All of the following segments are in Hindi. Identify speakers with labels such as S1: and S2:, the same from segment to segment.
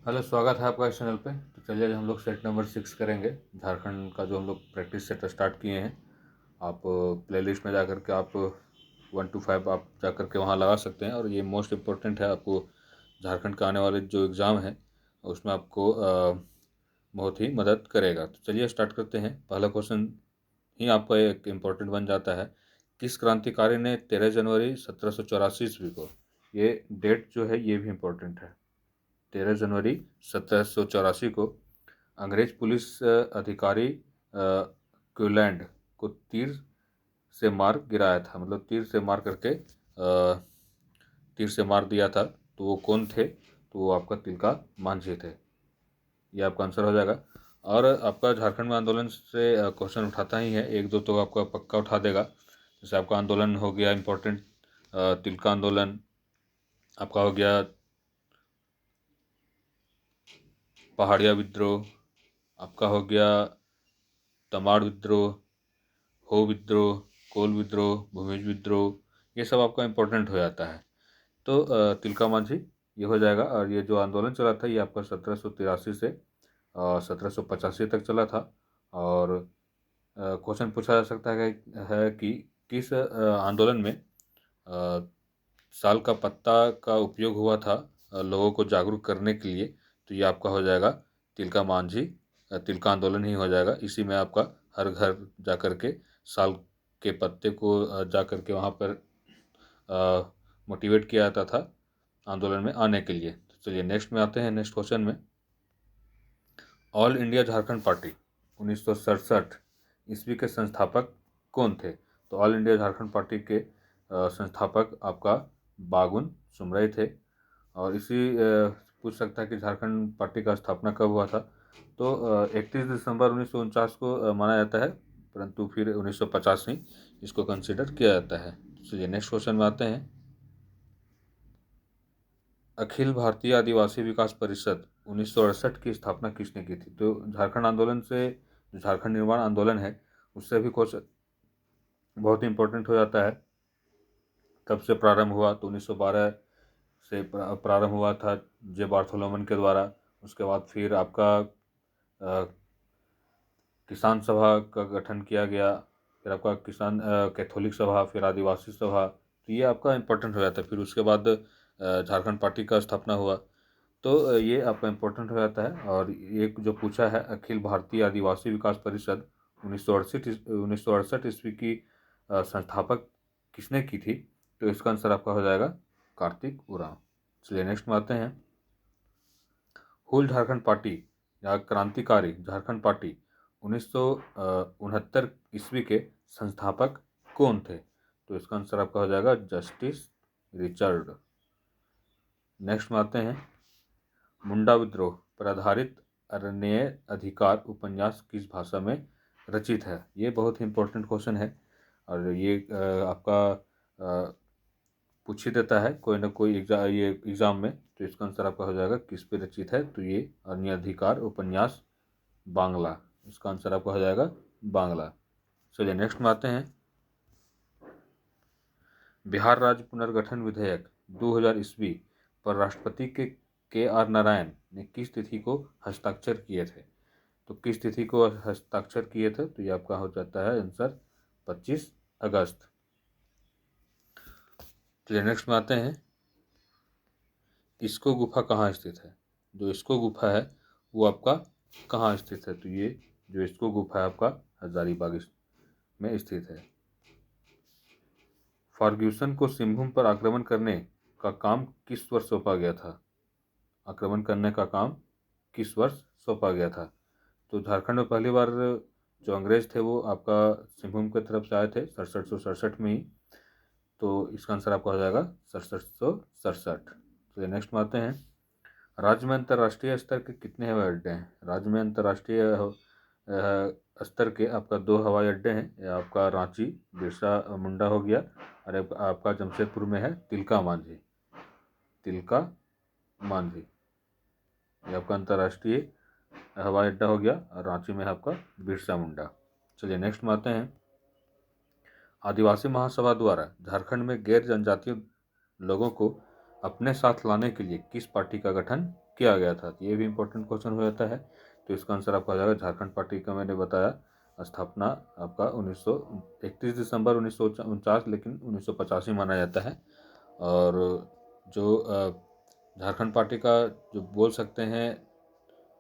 S1: हेलो, स्वागत है आपका इस चैनल पे। तो चलिए आज हम लोग सेट नंबर 6 करेंगे। झारखंड का जो हम लोग प्रैक्टिस सेट स्टार्ट किए हैं, आप प्लेलिस्ट में जाकर के आप 1 to 5 आप जाकर के वहाँ लगा सकते हैं। और ये मोस्ट इम्पोर्टेंट है, आपको झारखंड का आने वाले जो एग्ज़ाम है उसमें आपको बहुत ही मदद करेगा। तो चलिए स्टार्ट करते हैं। पहला क्वेश्चन ही आपका एक इम्पोर्टेंट बन जाता है। किस क्रांतिकारी ने 13 जनवरी 1784 ईस्वी को, ये डेट जो है ये भी इम्पोर्टेंट है, 13 जनवरी 1784 को अंग्रेज पुलिस अधिकारी क्यूलैंड को तीर से मार गिराया था, मतलब तीर से मार करके तीर से मार दिया था। तो वो कौन थे? तो वो आपका तिलका मांझी थे। ये आपका आंसर हो जाएगा। और आपका झारखंड में आंदोलन से क्वेश्चन उठाता ही है, एक दो तो आपका पक्का उठा देगा। जैसे आपका आंदोलन हो गया इम्पोर्टेंट, तिलका आंदोलन आपका हो गया, पहाड़िया विद्रोह आपका हो गया, तमाड़ विद्रोह, हो विद्रोह, कोल विद्रोह, भूमिज विद्रोह, ये सब आपका इम्पोर्टेंट हो जाता है। तो तिलका मांझी ये हो जाएगा। और ये जो आंदोलन चला था ये आपका 1783 से 1785 तक चला था। और क्वेश्चन पूछा जा सकता है कि किस आंदोलन में साल का पत्ता का उपयोग हुआ था लोगों को जागरूक करने के लिए। तो ये आपका हो जाएगा तिलका मांझी, तिलका आंदोलन ही हो जाएगा। इसी में आपका हर घर जा कर के साल के पत्ते को जा कर के वहाँ पर मोटिवेट किया जाता था आंदोलन में आने के लिए। तो चलिए नेक्स्ट में आते हैं, नेक्स्ट क्वेश्चन में। ऑल इंडिया झारखंड पार्टी 1967 ईस्वी के संस्थापक कौन थे? तो ऑल इंडिया झारखंड पार्टी के संस्थापक आपका बागुन सुमरई थे। और इसी पूछ सकता है कि झारखंड पार्टी का स्थापना कब हुआ था? तो 31 दिसंबर 1949 को माना जाता है, परंतु फिर 1950 ही इसको कंसिडर किया जाता है। चलिए नेक्स्ट क्वेश्चन में आते हैं। अखिल भारतीय आदिवासी विकास परिषद 1968 की स्थापना किसने की थी? तो झारखंड आंदोलन से, जो झारखंड निर्माण आंदोलन है उससे भी क्वेश्चन बहुत इंपॉर्टेंट हो जाता है। कब से प्रारंभ हुआ? तो 1912 से प्रारंभ हुआ था जे बार्थोलोमन के द्वारा। उसके बाद फिर आपका किसान सभा का गठन किया गया, फिर आपका किसान कैथोलिक सभा, फिर आदिवासी सभा। तो ये आपका इम्पोर्टेंट हो जाता है। फिर उसके बाद झारखंड पार्टी का स्थापना हुआ। तो ये आपका इम्पोर्टेंट हो जाता है। और एक जो पूछा है, अखिल भारतीय आदिवासी विकास परिषद 1968 ईस्वी की संस्थापक किसने की थी? तो इसका आंसर आपका हो जाएगा कार्तिक उरांव। चलिए नेक्स्ट में आते हैं। हुल झारखंड पार्टी या क्रांतिकारी झारखंड पार्टी 1969 ईस्वी के संस्थापक कौन थे? तो इसका आंसर आपका हो जाएगा जस्टिस रिचर्ड। नेक्स्ट में आते हैं। मुंडा विद्रोह पर आधारित अरण्य अधिकार उपन्यास किस भाषा में रचित है? ये बहुत ही इंपॉर्टेंट क्वेश्चन है। और ये आपका पूछ ही देता है कोई ना कोई ये एग्ज़ाम में। तो इसका आंसर आपका हो जाएगा किस पे रचित है? तो ये अरण्य अधिकार उपन्यास बांग्ला, इसका आंसर आपका हो जाएगा बांग्ला। चलिए नेक्स्ट में आते हैं। बिहार राज्य पुनर्गठन विधेयक 2000 ईस्वी पर राष्ट्रपति के आर नारायण ने किस तिथि को हस्ताक्षर किए थे? तो किस तिथि को हस्ताक्षर किए थे? तो ये आपका हो जाता है आंसर 25 अगस्त। चलिए नेक्स्ट में आते हैं। इसको गुफा कहाँ स्थित है? जो इसको गुफा है वो आपका कहाँ स्थित है? तो ये जो इसको गुफा है आपका हजारीबाग में स्थित है। फर्ग्यूसन को सिंहभूम पर आक्रमण करने का काम किस वर्ष सौंपा गया था? आक्रमण करने का काम किस वर्ष सौंपा गया था? तो झारखंड में पहली बार जो अंग्रेज थे वो आपका सिंहभूम की तरफ से आए थे 6767 में ही। तो इसका आंसर आपका हो जाएगा 6767। चलिए नेक्स्ट में आते हैं। राज्य में अंतर्राष्ट्रीय स्तर के कितने हवाई अड्डे हैं? राज्य में अंतर्राष्ट्रीय स्तर के आपका 2 हवाई अड्डे हैं। ये आपका रांची बिरसा मुंडा हो गया, और आपका जमशेदपुर में है तिलका मांझी। तिलका मांझी ये आपका अंतर्राष्ट्रीय हवाई अड्डा हो गया, और रांची में है आपका बिरसा मुंडा। चलिए नेक्स्ट में आते हैं। आदिवासी महासभा द्वारा झारखंड में गैर जनजातीय लोगों को अपने साथ लाने के लिए किस पार्टी का गठन किया गया था? ये भी इम्पोर्टेंट क्वेश्चन हो जाता है। तो इसका आंसर आपका हो जाएगा झारखंड पार्टी का मैंने बताया स्थापना आपका 31 दिसंबर 1949, लेकिन 1985 माना जाता है। और जो झारखंड पार्टी का जो बोल सकते हैं,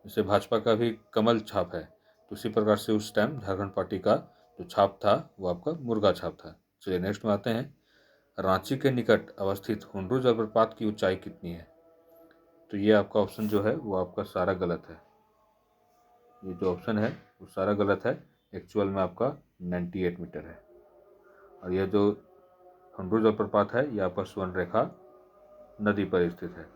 S1: जैसे भाजपा का भी कमल छाप है, तो उसी प्रकार से उस टाइम झारखंड पार्टी का जो छाप था वो आपका मुर्गा छाप था। चलिए नेक्स्ट में आते हैं। रांची के निकट अवस्थित हुंडरू जलप्रपात की ऊंचाई कितनी है? तो ये आपका ऑप्शन जो है वो आपका सारा गलत है। ये जो ऑप्शन है वो सारा गलत है। एक्चुअल में आपका 98 मीटर है। और यह जो हुंडरू जलप्रपात है ये आपका स्वर्णरेखा नदी पर स्थित है।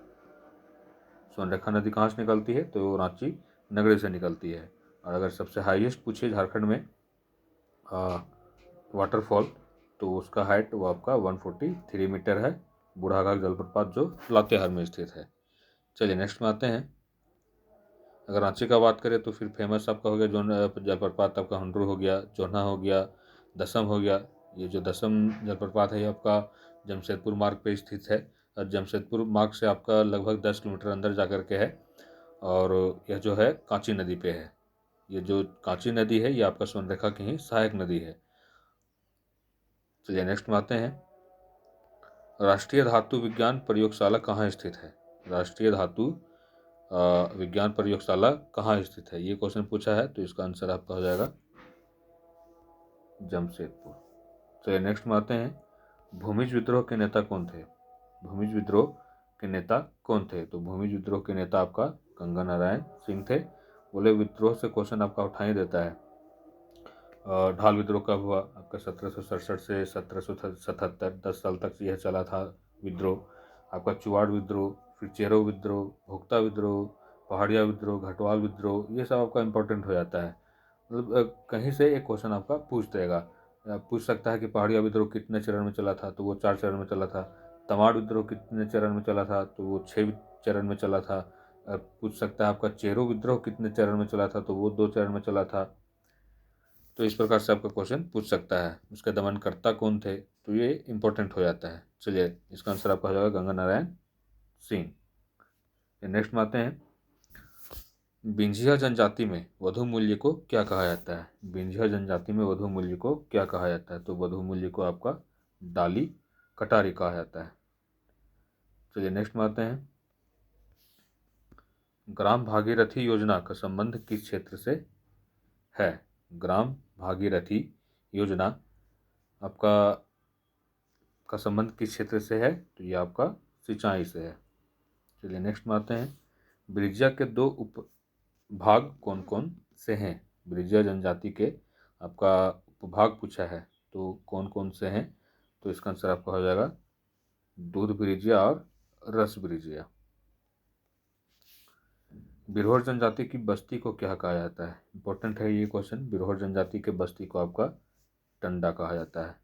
S1: स्वर्णरेखा नदी कहाँ से निकलती है? तो रांची नगरी से निकलती है। और अगर सबसे हाईएस्ट पूछे झारखंड में वाटरफॉल, तो उसका हाइट वो आपका 143 मीटर है, बूढ़ाघाट जलप्रपात जो लातेहार में स्थित है। चलिए नेक्स्ट में आते हैं। अगर रांची का बात करें तो फिर फेमस आपका हो गया जो जलप्रपात आपका हुंडरू हो गया, जोन्हा हो गया, दसम हो गया। ये जो दसम जलप्रपात है ये आपका जमशेदपुर मार्ग पे स्थित है। और जमशेदपुर मार्ग से आपका लगभग 10 किलोमीटर अंदर जा कर के है। और यह जो है कांची नदी पे है। ये जो कांची नदी है ये आपका स्वर्णरेखा की ही सहायक नदी है। चलिए नेक्स्ट में आते हैं। राष्ट्रीय धातु विज्ञान प्रयोगशाला कहाँ स्थित है? राष्ट्रीय धातु विज्ञान प्रयोगशाला कहाँ स्थित है? ये क्वेश्चन पूछा है, तो इसका आंसर आपका हो जाएगा जमशेदपुर। चलिए नेक्स्ट में आते हैं। भूमिज विद्रोह के नेता कौन थे? भूमिज विद्रोह के नेता कौन थे? तो भूमिज विद्रोह के नेता आपका गंगा नारायण सिंह थे। बोले विद्रोह से क्वेश्चन आपका उठा ही देता है। ढाल विद्रोह कब हुआ? आपका 1767 से 1777, 10 साल तक यह चला था विद्रोह। आपका चुवाड़ विद्रोह, फिर चेरो विद्रोह, भोक्ता विद्रोह, पहाड़िया विद्रोह, घटवाल विद्रोह, ये सब आपका इंपॉर्टेंट हो जाता है। मतलब कहीं से एक क्वेश्चन आपका पूछ देगा। पूछ सकता है कि पहाड़िया विद्रोह कितने चरण में चला था? तो वो 4 चरण में चला था। तमाड़ विद्रोह कितने चरण में चला था? तो वो 6 चरण में चला था। पूछ सकता है आपका चेरो विद्रोह कितने चरण में चला था? तो वो 2 चरण में चला था। तो इस प्रकार से आपका क्वेश्चन पूछ सकता है। उसके दमनकर्ता कौन थे? तो ये इंपॉर्टेंट हो जाता है। चलिए इसका आंसर आपका हो जाएगा गंगा नारायण सिंह। नेक्स्ट में आते हैं। बिंझिया जनजाति में वधु मूल्य को क्या कहा जाता है? बिंझिया जनजाति में वधु मूल्य को क्या कहा जाता है? तो वधु मूल्य को आपका डाली कटारी कहा जाता है। चलिए नेक्स्ट में आते हैं। ग्राम भागीरथी योजना का संबंध किस क्षेत्र से है? ग्राम भागीरथी योजना आपका का संबंध किस क्षेत्र से है? तो ये आपका सिंचाई से है। चलिए नेक्स्ट में आते हैं। ब्रिजिया के 2 उपभाग कौन कौन से हैं? ब्रिजिया जनजाति के आपका उपभाग पूछा है, तो कौन कौन से हैं? तो इसका आंसर आपका हो जाएगा दूध ब्रिजिया और रस ब्रिजिया। बिरहोर जनजाति की बस्ती को क्या कहा जाता है? इंपॉर्टेंट है ये क्वेश्चन। बिरहोर जनजाति के बस्ती को आपका टंडा कहा जाता है।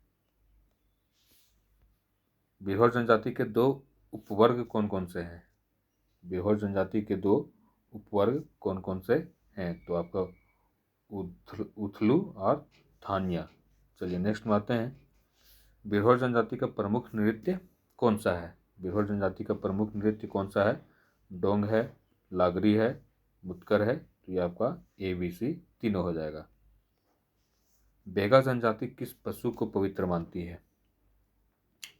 S1: बिरहोर जनजाति के 2 उपवर्ग कौन कौन से हैं? बिरहोर जनजाति के 2 उपवर्ग कौन कौन से हैं? तो आपका उथलू और थानिया। चलिए नेक्स्ट में आते हैं। बिरहोर जनजाति का प्रमुख नृत्य कौन सा है? बिरहोर जनजाति का प्रमुख नृत्य कौन सा है? डोंग है, लागरी है, मुटकर है। तो ये आपका ABC तीनों हो जाएगा। बेगा जनजाति किस पशु को पवित्र मानती है?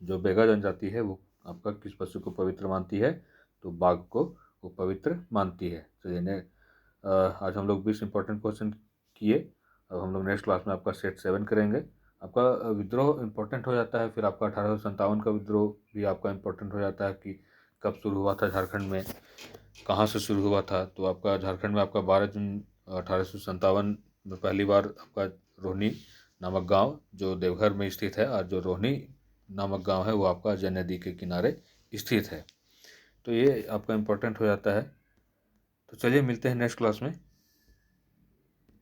S1: जो बेगा जनजाति है वो आपका किस पशु को पवित्र मानती है? तो बाघ को वो पवित्र मानती है। चलिए आज हम लोग 20 इंपॉर्टेंट क्वेश्चन किए। अब हम लोग नेक्स्ट क्लास में आपका सेट 7 करेंगे। आपका विद्रोह इंपॉर्टेंट हो जाता है। फिर आपका 1857 का विद्रोह भी आपका इंपॉर्टेंट हो जाता है कि कब शुरू हुआ था झारखंड में, कहाँ से शुरू हुआ था। तो आपका झारखंड में आपका 12 जून 1857 में पहली बार आपका रोहिणी नामक गांव जो देवघर में स्थित है, और जो रोहिणी नामक गांव है वो आपका अजय नदी के किनारे स्थित है। तो ये आपका इम्पोर्टेंट हो जाता है। तो चलिए मिलते हैं नेक्स्ट क्लास में।